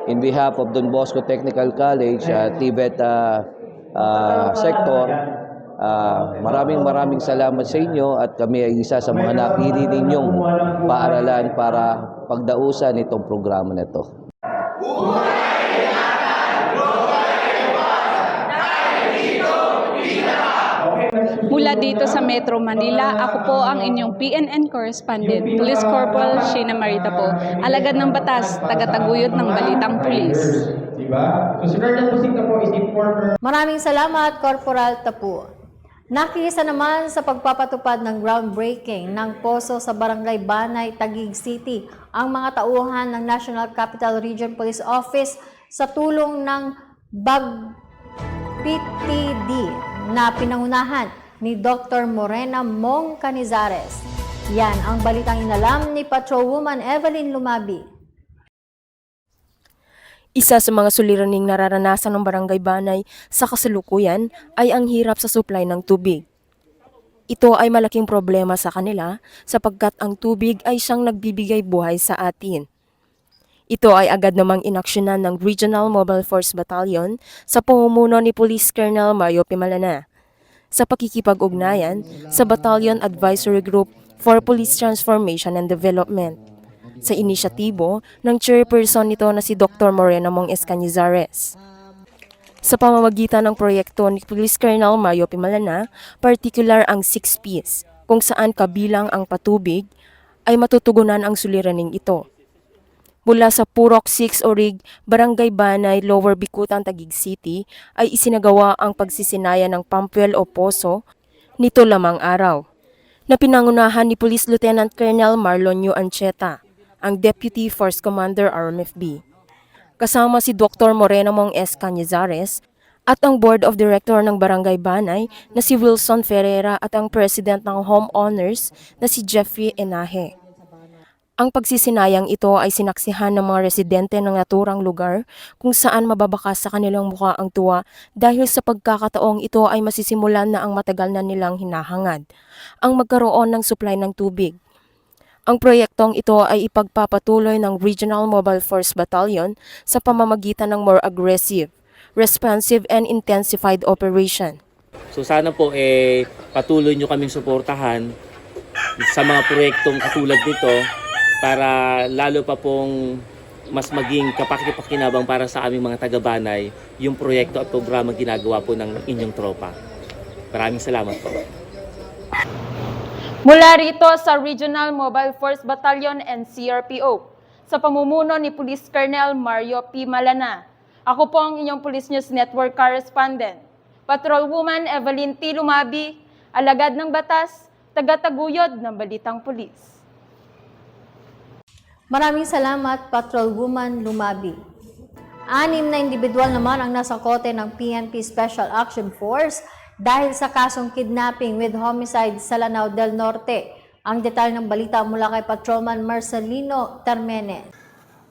in behalf of Don Bosco Technical College, TVET sector. Maraming salamat sa inyo at kami ay isa sa mga napili ninyong paaralan para pagdausan itong programa na ito. Mula dito sa Metro Manila, ako po ang inyong PNN correspondent, Police Corporal Sheena Marita po, alagad ng batas, tagataguyod ng Balitang Pulis. Maraming salamat, Corporal Tapu. Nakisa naman sa pagpapatupad ng groundbreaking ng poso sa Barangay Banay, Taguig City ang mga tauhan ng National Capital Region Police Office sa tulong ng BAG-PTD na pinangunahan ni Dr. Morena Mong Canizares. Yan ang balitang inalam ni Patrolwoman Evelyn Lumabi. Isa sa mga suliraning nararanasan ng Barangay Banay sa kasalukuyan ay ang hirap sa supply ng tubig. Ito ay malaking problema sa kanila sapagkat ang tubig ay siyang nagbibigay buhay sa atin. Ito ay agad namang inaksyonan ng Regional Mobile Force Battalion sa pamumuno ni Police Colonel Mario Pimalana sa pakikipag-ugnayan sa Battalion Advisory Group for Police Transformation and Development. Sa inisyatibo ng chairperson nito na si Dr. Morena Mong Canizares. Sa pamamagitan ng proyekto ni Police Colonel Mario Pimalana, particular ang 6Ps, kung saan kabilang ang patubig, ay matutugunan ang suliraning ito. Mula sa Purok 6 Orig, Barangay Banay, Lower Bicutan, Taguig City ay isinagawa ang pagsisinaya ng pumpwell o poso nito lamang araw, na pinangunahan ni Police Lieutenant Colonel Marlon Ancheta, ang Deputy Force Commander RMFB. Kasama si Dr. Morena Mong Canizares at ang Board of Director ng Barangay Banay na si Wilson Ferreira at ang President ng Homeowners na si Jeffrey Enaje. Ang pagsisinayang ito ay sinaksihan ng mga residente ng naturang lugar kung saan mababakas sa kanilang mukha ang tuwa dahil sa pagkakataong ito ay masisimulan na ang matagal na nilang hinahangad, ang magkaroon ng supply ng tubig. Ang proyektong ito ay ipagpapatuloy ng Regional Mobile Force Battalion sa pamamagitan ng more aggressive, responsive and intensified operation. So sana po patuloy nyo kaming suportahan sa mga proyektong katulad nito para lalo pa pong mas maging kapaki-pakinabang para sa aming mga taga-Banay yung proyekto at programa ginagawa po ng inyong tropa. Maraming salamat po. Mula rito sa Regional Mobile Force Battalion and CRPO, sa pamumuno ni Police Colonel Mario P. Malana, ako po ang inyong Police News Network Correspondent, Patrolwoman Evelyn T. Lumabi, alagad ng batas, tagataguyod ng Balitang Pulis. Maraming salamat, Patrolwoman Lumabi. 6 na individual naman ang nasa kote ng PNP Special Action Force dahil sa kasong kidnapping with homicide sa Lanao del Norte. Ang detalye ng balita mula kay Patrolman Marcelino Termenes.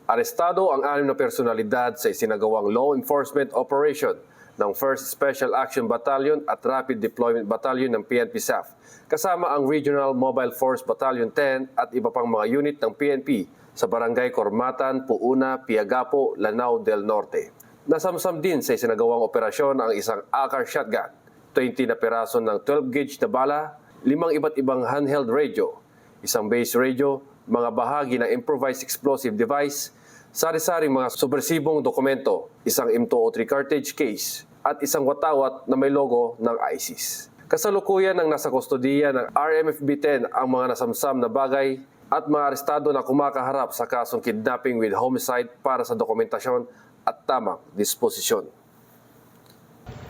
Arestado ang 6 na personalidad sa isinagawang law enforcement operation ng 1st Special Action Battalion at Rapid Deployment Battalion ng PNP SAF, kasama ang Regional Mobile Force Battalion 10 at iba pang mga unit ng PNP sa Barangay Kormatan, Puuna, Piagapo, Lanao del Norte. Nasamsam din sa isinagawang operasyon ang isang ACAR shotgun, 20 na peraso ng 12-gauge na bala, 5 iba't ibang handheld radio, isang base radio, mga bahagi ng improvised explosive device, sari-saring mga subversibong dokumento, isang M203 cartridge case, at isang watawat na may logo ng ISIS. Kasalukuyan ang nasa kustodiya ng RMFB-10 ang mga nasamsam na bagay at mga arestado na kumakaharap sa kasong kidnapping with homicide para sa dokumentasyon at tamang disposisyon.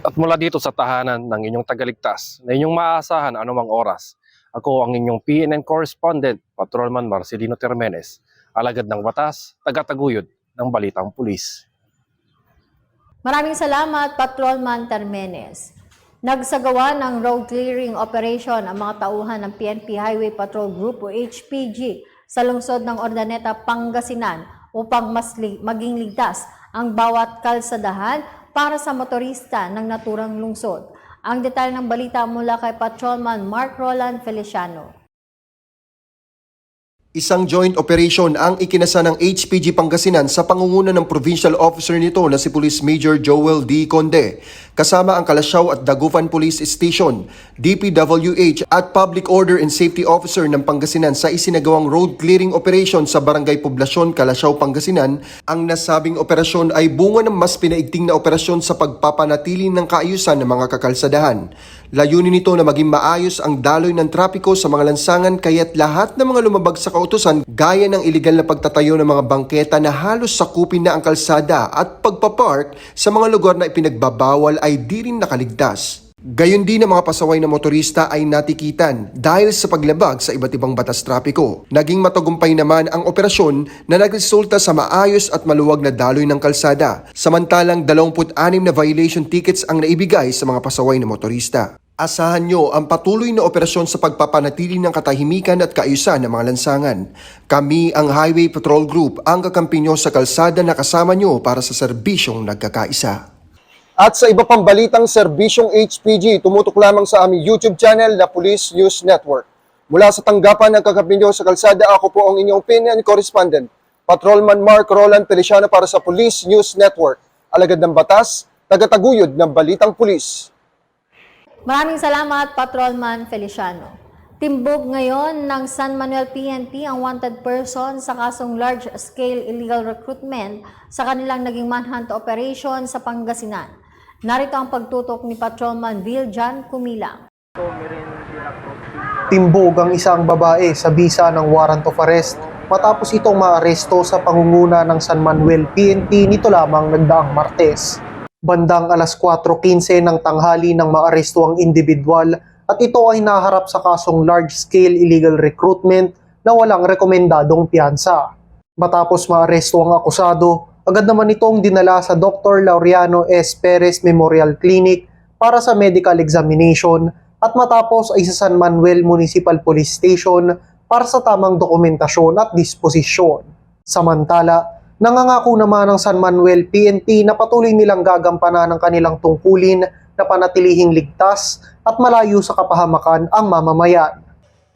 At mula dito sa tahanan ng inyong tagaligtas na inyong maaasahan anumang oras, ako ang inyong PNN correspondent, Patrolman Marcelino Termenes, alagad ng batas, tagataguyod ng Balitang Pulis. Maraming salamat, Patrolman Termenes. Nagsagawa ng road clearing operation ang mga tauhan ng PNP Highway Patrol Group o HPG sa lungsod ng Ordaneta, Pangasinan upang maging ligtas ang bawat kalsadahan para sa motorista ng naturang lungsod. Ang detalye ng balita mula kay Patrolman Mark Roland Feliciano. Isang joint operation ang ikinasa ng HPG Pangasinan sa pangunguna ng provincial officer nito na si Police Major Joel D. Conde, kasama ang Kalasyaw at Dagupan Police Station, DPWH at Public Order and Safety Officer ng Pangasinan sa isinagawang road clearing operation sa Barangay Poblasyon, Kalasyaw, Pangasinan. Ang nasabing operasyon ay bunga ng mas pinaigting na operasyon sa pagpapanatili ng kaayusan ng mga kakalsadahan. Layunin nito na maging maayos ang daloy ng trapiko sa mga lansangan kaya't lahat ng mga lumabag sa kautusan gaya ng iligal na pagtatayo ng mga bangketa na halos sakupin na ang kalsada at pagpapark sa mga lugar na ipinagbabawal ay di rin nakaligtas. Gayon din ang mga pasaway na motorista ay natikitan dahil sa paglabag sa iba't ibang batas trapiko. Naging matagumpay naman ang operasyon na nagresulta sa maayos at maluwag na daloy ng kalsada, samantalang 26 na violation tickets ang naibigay sa mga pasaway na motorista. Asahan nyo ang patuloy na operasyon sa pagpapanatili ng katahimikan at kaayusan ng mga lansangan. Kami ang Highway Patrol Group ang kakampi nyo sa kalsada na kasama nyo para sa serbisyong nagkakaisa. At sa iba pang balitang serbisyong HPG, tumutok lamang sa aming YouTube channel na Police News Network. Mula sa tanggapan ng kakampi nyo sa kalsada, ako po ang inyong PNN correspondent, Patrolman Mark Roland Feliciano para sa Police News Network. Alagad ng batas, tagataguyod ng Balitang Pulis. Maraming salamat, Patrolman Feliciano. Timbog ngayon ng San Manuel PNP ang wanted person sa kasong large-scale illegal recruitment sa kanilang naging manhunt operation sa Pangasinan. Narito ang pagtutok ni Patrolman Viljan Kumilang. Timbog ang isang babae sa bisa ng warrant of arrest matapos itong maaresto sa pangunguna ng San Manuel PNP nito lamang nagdaang Martes. Bandang alas 4:15 ng tanghali nang maaresto ang individual at ito ay naharap sa kasong large-scale illegal recruitment na walang rekomendadong piyansa. Matapos maaresto ang akusado, agad naman itong dinala sa Dr. Laureano S. Perez Memorial Clinic para sa medical examination at matapos ay sa San Manuel Municipal Police Station para sa tamang dokumentasyon at disposisyon. Samantala, nangangako naman ang San Manuel PNP na patuloy nilang gagampanan ang kanilang tungkulin na panatilihing ligtas at malayo sa kapahamakan ang mamamayan.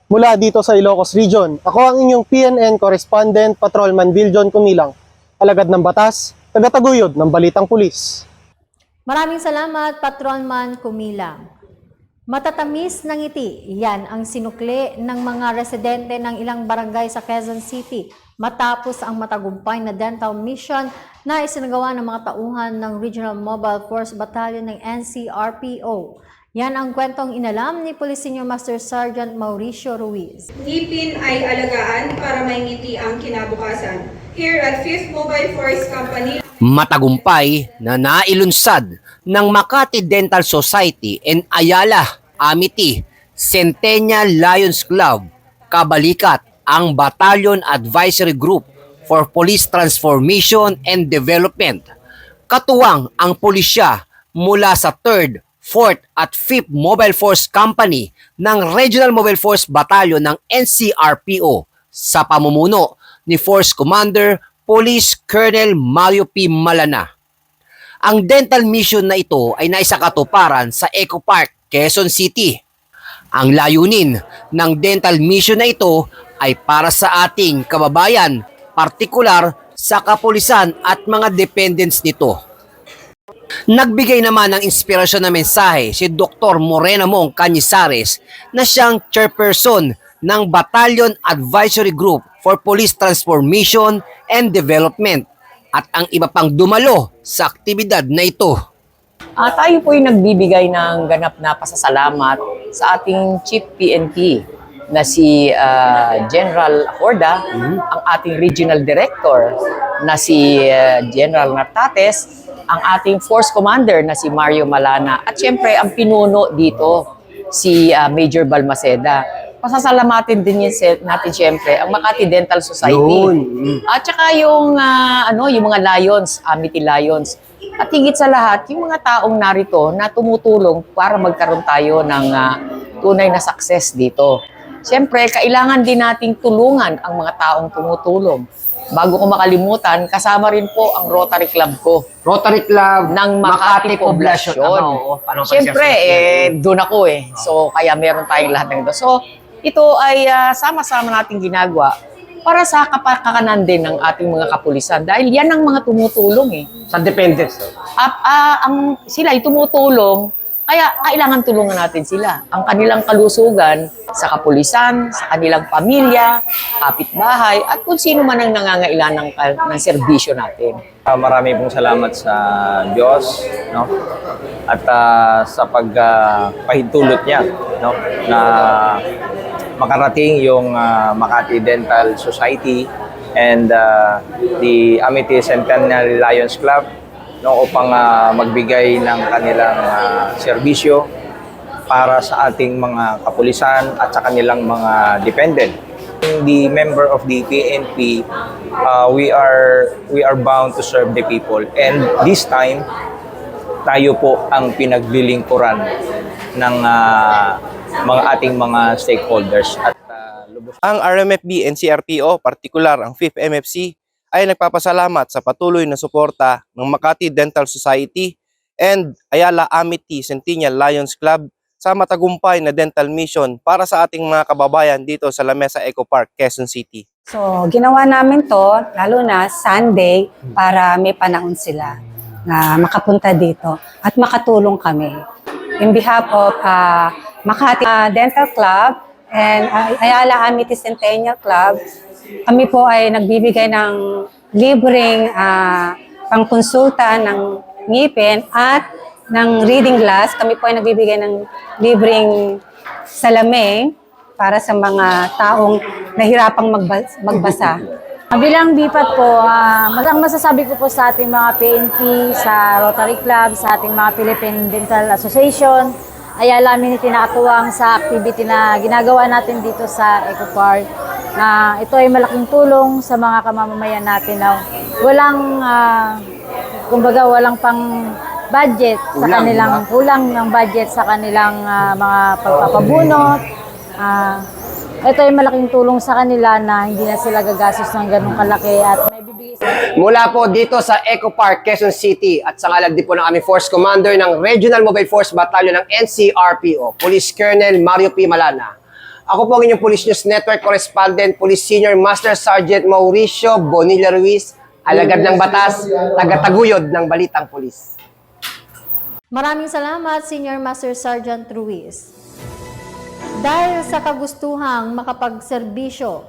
Mula dito sa Ilocos Region, ako ang inyong PNN Correspondent Patrolman Viljon Kumilang, alagad ng batas, tagataguyod ng Balitang Pulis. Maraming salamat, Patrolman Kumilang. Matatamis ng ngiti, yan ang sinukli ng mga residente ng ilang barangay sa Quezon City matapos ang matagumpay na dental mission na isinagawa ng mga tauhan ng Regional Mobile Force Battalion ng NCRPO. Yan ang kwentong inalam ni Police Senior Master Sergeant Mauricio Ruiz. Ngipin ay alagaan para may ngiti ang kinabukasan. Here at 5th Mobile Force Company, matagumpay na nailunsad ng Makati Dental Society and Ayala Amity Centennial Lions Club kabalikat ang Battalion Advisory Group for Police Transformation and Development. Katuwang ang pulisya mula sa 3rd, 4th at 5th Mobile Force Company ng Regional Mobile Force Battalion ng NCRPO sa pamumuno ni Force Commander Police Colonel Mario P. Malana. Ang dental mission na ito ay naisakatuparan sa Eco Park, Quezon City. Ang layunin ng dental mission na ito ay para sa ating kababayan, partikular sa kapulisan at mga dependents nito. Nagbigay naman ng inspirasyon na mensahe si Dr. Morena Mong Cañizares na siyang chairperson ng Battalion Advisory Group for Police Transformation and Development at ang iba pang dumalo sa aktibidad na ito. Tayo po ay nagbibigay ng ganap na pasasalamat sa ating Chief PNP na si General Horda, ang ating Regional Director na si General Nartates, ang ating Force Commander na si Mario Malana at syempre ang pinuno dito si Major Balmaceda. Pasasalamatin din natin syempre ang Makati Dental Society. At saka yung yung mga Lions, Amity Lions. At higit sa lahat, yung mga taong narito na tumutulong para magkaroon tayo ng tunay na success dito. Syempre, kailangan din nating tulungan ang mga taong tumutulong. Bago ko makalimutan, kasama rin po ang Rotary Club ko. Rotary Club ng Makati Poblasyon. Syempre, doon ako eh. So, kaya meron tayong lahat ng ito. So, ito ay sama-sama nating ginagawa para sa kapakanan din ng ating mga kapulisan. Dahil yan ang mga tumutulong eh. Sa dependents. Sila ay tumutulong, kaya kailangan tulungan natin sila. Ang kanilang kalusugan sa kapulisan, sa kanilang pamilya, kapitbahay, at kung sino man ang nangangailangan ng serbisyo natin. Marami pong salamat sa Diyos, no? At sa pagpahintulot niya, no? Na makarating yung Makati Dental Society and the Amity Centennial Lions Club, no, upang magbigay ng kanilang serbisyo para sa ating mga kapulisan at sa kanilang mga dependent. The member of the PNP, we are bound to serve the people, and this time tayo po ang pinaglilingkuran ng mga ating mga stakeholders. At ang RMFB NCRPO, partikular ang 5th MFC, ay nagpapasalamat sa patuloy na suporta ng Makati Dental Society and Ayala Amity Centennial Lions Club sa matagumpay na dental mission para sa ating mga kababayan dito sa Lamesa Eco Park, Quezon City. So, ginawa namin to, lalo na Sunday, para may panahon sila na makapunta dito at makatulong kami. In behalf of Makati Dental Club and Ayala Amity Centennial Club, kami po ay nagbibigay ng libreng pangkonsulta ng ngipin at ng reading glass. Kami po ay nagbibigay ng libreng salamin para sa mga taong nahirapang magbasa. Bilang BIPAT po, ang masasabi ko po sa ating mga PNP, sa Rotary Club, sa ating mga Philippine Dental Association, ay alamin tinakatuwang sa activity na ginagawa natin dito sa Eco Park. Na ito ay malaking tulong sa mga kamamamayan natin na walang, walang pang budget sa kanilang, kulang ng budget sa kanilang mga pagpapabunot. ito ay malaking tulong sa kanila na hindi na sila gagastos ng ganong kalaki at may bibigay sa Mula po dito sa Eco Park, Quezon City at sa ngalan din po ng aming Force Commander ng Regional Mobile Force Battalion ng NCRPO, Police Colonel Mario P. Malana. Ako po ang inyong Police News Network Correspondent, Police Senior Master Sergeant Mauricio Bonilla Ruiz, alagad ng batas, tagataguyod ng Balitang Pulis. Maraming salamat, Senior Master Sergeant Ruiz. Dahil sa kagustuhang makapagserbisyo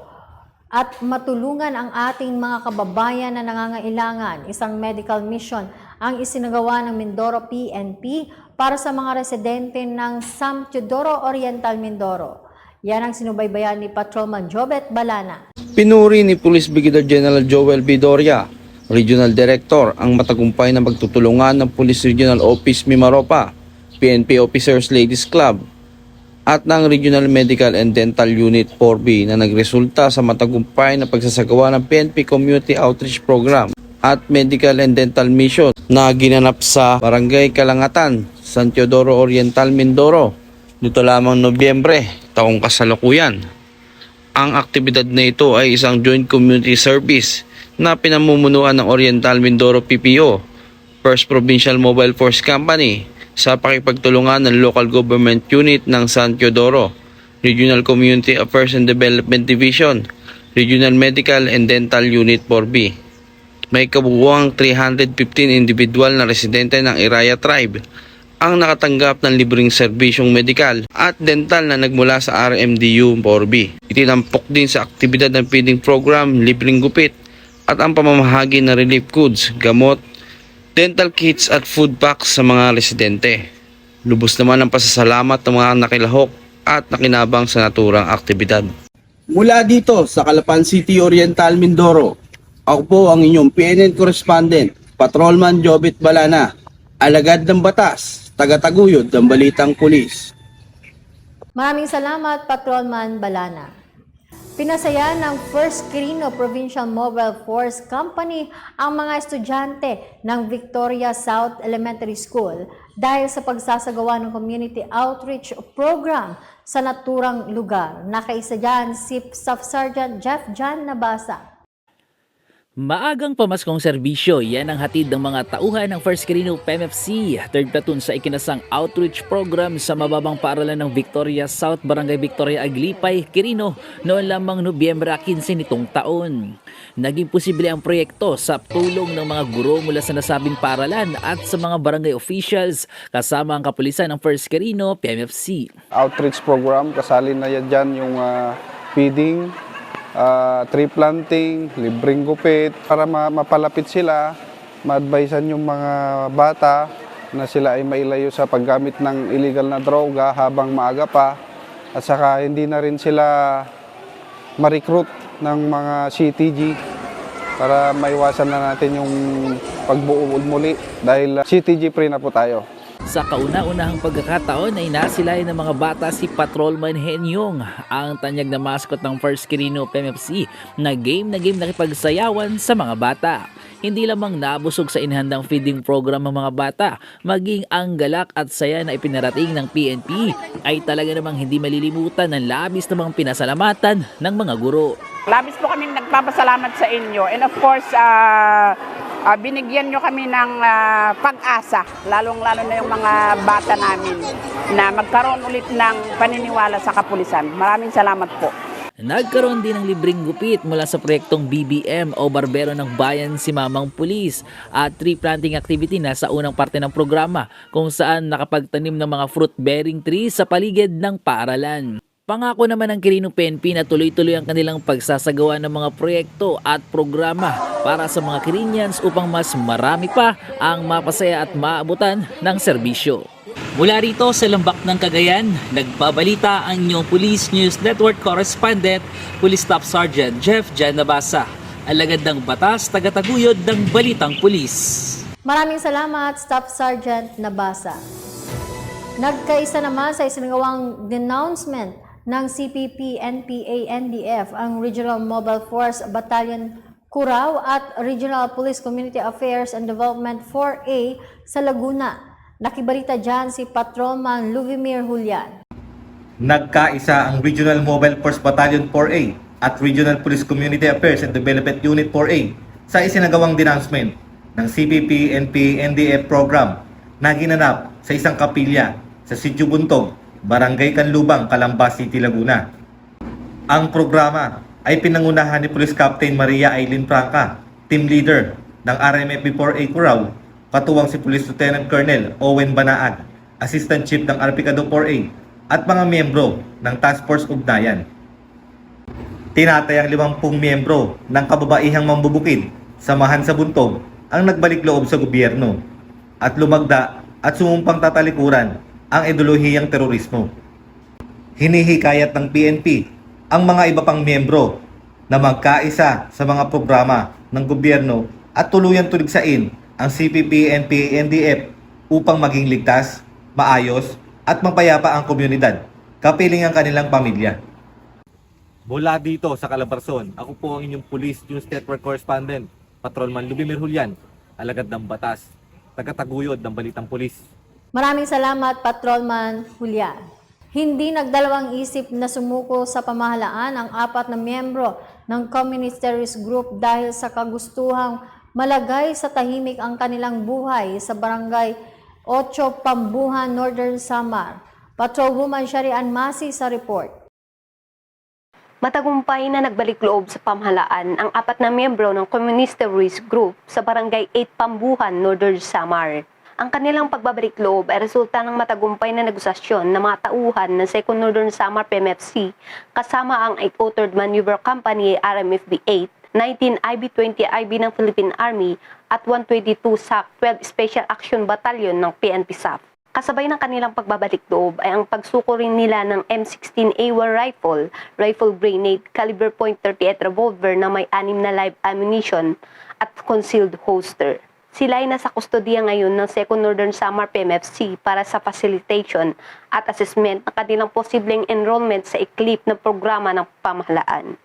at matulungan ang ating mga kababayan na nangangailangan, isang medical mission ang isinagawa ng Mindoro PNP para sa mga residente ng San Teodoro Oriental, Mindoro. Yan ang sinubaybayan ni Patrolman Jobet Balana. Pinuri ni Police Brigadier General Joel B. Doria, Regional Director, ang matagumpay na magtutulungan ng Police Regional Office Mimaropa, PNP Officers Ladies Club, at ng Regional Medical and Dental Unit 4B na nagresulta sa matagumpay na pagsasagawa ng PNP Community Outreach Program at Medical and Dental Mission na ginanap sa Barangay Kalangatan, San Teodoro Oriental, Mindoro, nito lamang Nobyembre, taong kasalukuyan. Ang aktibidad na ito ay isang joint community service na pinamumunuan ng Oriental Mindoro PPO, First Provincial Mobile Force Company, sa pakipagtulungan ng Local Government Unit ng San Teodoro, Regional Community Affairs and Development Division, Regional Medical and Dental Unit 4B. May kabuuang 315 individual na residente ng Iraya Tribe ang nakatanggap ng libreng serbisyong medikal at dental na nagmula sa RMDU 4B. Itinampok din sa aktibidad ng feeding program, libreng gupit at ang pamamahagi ng relief goods, gamot, dental kits at food packs sa mga residente. Lubos naman ang pasasalamat ng mga nakilahok at nakinabang sa naturang aktibidad. Mula dito sa Calapan City Oriental, Mindoro, ako po ang inyong PNN Correspondent, Patrolman Jobet Balana, alagad ng batas, tagataguyod ng Balitang Pulis. Maraming salamat, Patrolman Balana. Pinasaya ng First Quirino Provincial Mobile Force Company ang mga estudyante ng Victoria South Elementary School dahil sa pagsasagawa ng community outreach program sa naturang lugar. Nakaisa dyan si Staff Sergeant Jeff Jan Nabasa. Maagang pamaskong serbisyo, yan ang hatid ng mga tauhan ng 1st Quirino PMFC, 3rd Platoon sa ikinasang outreach program sa mababang paaralan ng Victoria South, Barangay Victoria Aglipay, Quirino noon lamang Nobyembre 15 nitong taon. Naging posible ang proyekto sa tulong ng mga guro mula sa nasabing paaralan at sa mga barangay officials kasama ang kapulisan ng 1st Quirino PMFC. Outreach program, kasali na yan dyan yung feeding, tree planting, libreng gupit, para mapalapit sila, ma-advisean yung mga bata na sila ay mailayo sa paggamit ng illegal na droga habang maaga pa, at saka hindi na rin sila ma-recruit ng mga CTG para maiwasan na natin yung pagbuo muli dahil CTG free na po tayo. Sa kauna-unahang pagkakataon ay nasilayan ng mga bata si Patrolman Henyong, ang tanyag na mascot ng 1st Quirino PMFC na game nakipagsayawan sa mga bata. Hindi lamang nabusog sa inhandang feeding program ng mga bata, maging ang galak at saya na ipinarating ng PNP ay talaga namang hindi malilimutan ng labis namang pinasalamatan ng mga guro. Labis po kaming nagpapasalamat sa inyo, and of course, binigyan nyo kami ng pag-asa, lalong-lalo na yung mga bata namin na magkaroon ulit ng paniniwala sa kapulisan. Maraming salamat po. Nagkaroon din ng libreng gupit mula sa proyektong BBM o Barbero ng Bayan si Mamang Pulis at tree planting activity na sa unang parte ng programa kung saan nakapagtanim ng mga fruit-bearing trees sa paligid ng paaralan. Pangako naman ng Quirino PNP na tuloy-tuloy ang kanilang pagsasagawa ng mga proyekto at programa para sa mga Quirinians upang mas marami pa ang mapasaya at maabutan ng serbisyo. Mula rito sa Lambak ng Cagayan, nagbabalita ang inyong Police News Network Correspondent, Police Staff Sergeant Jeff Jan Nabasa, alagad ng batas, tagataguyod ng Balitang Pulis. Maraming salamat, Staff Sergeant Nabasa. Nagkaisa naman sa isinagawang denouncement ng CPP, NPA, NDF ang Regional Mobile Force Battalion Curaw at Regional Police Community Affairs and Development 4A sa Laguna. Nakibalita dyan si Patrolman Luvimir Julian. Nagkaisa ang Regional Mobile Force Battalion 4A at Regional Police Community Affairs and Development Unit 4A sa isinagawang denouncement ng CPP-NP-NDF program na ginanap sa isang kapilya sa Sitio Buntog, Barangay Canlubang, Calamba City, Laguna. Ang programa ay pinangunahan ni Police Captain Maria Aileen Franca, team leader ng RMFB 4A Curaw, katuwang si Police Lieutenant Colonel Owen Banaag, Assistant Chief ng Arpicado 4A at mga miyembro ng Task Force Ugnayan. Tinatayang 50 miyembro ng kababaihang mambubukid, samahan sa buntog ang nagbalik loob sa gobyerno at lumagda at sumumpang tatalikuran ang ideolohiyang terorismo. Hinihikayat ng PNP ang mga iba pang miyembro na magkaisa sa mga programa ng gobyerno at tuluyang tuligsain ang CPP-NP-NDF upang maging ligtas, maayos at mapayapa ang komunidad, kapiling ang kanilang pamilya. Mula dito sa Calabarzon, ako po ang inyong Police News Network Correspondent, Patrolman Lubimir Julian, alagad ng batas, tagataguyod ng Balitang Pulis. Maraming salamat, Patrolman Julian. Hindi nagdalawang isip na sumuko sa pamahalaan ang 4 na miyembro ng Communist Terrorist Group dahil sa kagustuhang malagay sa tahimik ang kanilang buhay sa Barangay 8 Pambuhan, Northern Samar. Patrolwoman Sharian Masi sa report. Matagumpay na nagbalik loob sa pamahalaan ang 4 na miyembro ng Communist Terrorist Group sa Barangay 8 Pambuhan, Northern Samar. Ang kanilang pagbabalik loob ay resulta ng matagumpay na negosasyon ng mga tauhan ng 2nd Northern Samar PMFC kasama ang 8th Third Maneuver Company RMFB 8, 19 IB-20 IB ng Philippine Army at 122 SAC 12 Special Action Battalion ng PNP SAF. Kasabay ng kanilang pagbabalik loob ay ang pagsuko rin nila ng M16A1 rifle, rifle grenade, caliber .38 revolver na may 6 na live ammunition at concealed holster. Sila ay nasa kustodiya ngayon ng 2nd Northern Samar PMFC para sa facilitation at assessment ng kanilang posibleng enrollment sa iklip na programa ng pamahalaan.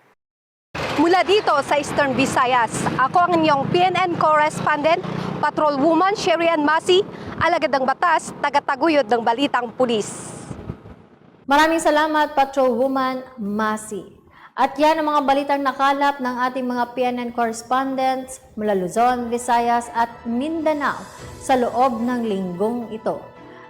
Mula dito sa Eastern Visayas, ako ang inyong PNN Correspondent, Patrolwoman Sharian Masi, alagad ng batas, tagataguyod ng Balitang Pulis. Maraming salamat, Patrolwoman Masi. At yan ang mga balitang nakalap ng ating mga PNN correspondents mula Luzon, Visayas at Mindanao sa loob ng linggong ito.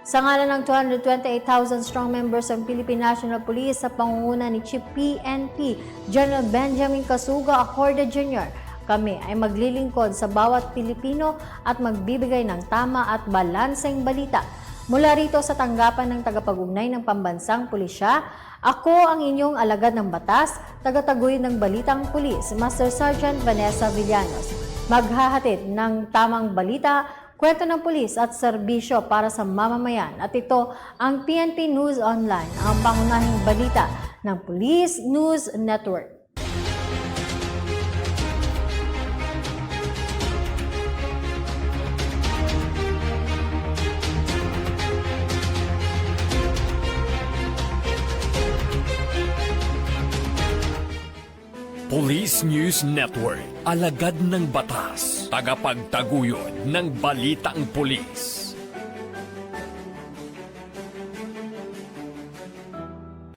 Sa ngalan ng 228,000 strong members ng Philippine National Police sa pangunguna ni Chief PNP General Benjamin Casuga Acorda Jr., kami ay maglilingkod sa bawat Pilipino at magbibigay ng tama at balanseng balita. Mula rito sa tanggapan ng tagapag-ugnay ng Pambansang Pulisya, ako ang inyong alagad ng batas, tagataguyod ng Balitang Pulis, Master Sergeant Vanessa Villanos. Maghahatid ng tamang balita, kwento ng pulis at serbisyo para sa mamamayan. At ito ang PNP News Online, ang pangunahing balita ng Police News Network. Police News Network, alagad ng batas, tagapagtaguyod ng Balitang Pulis.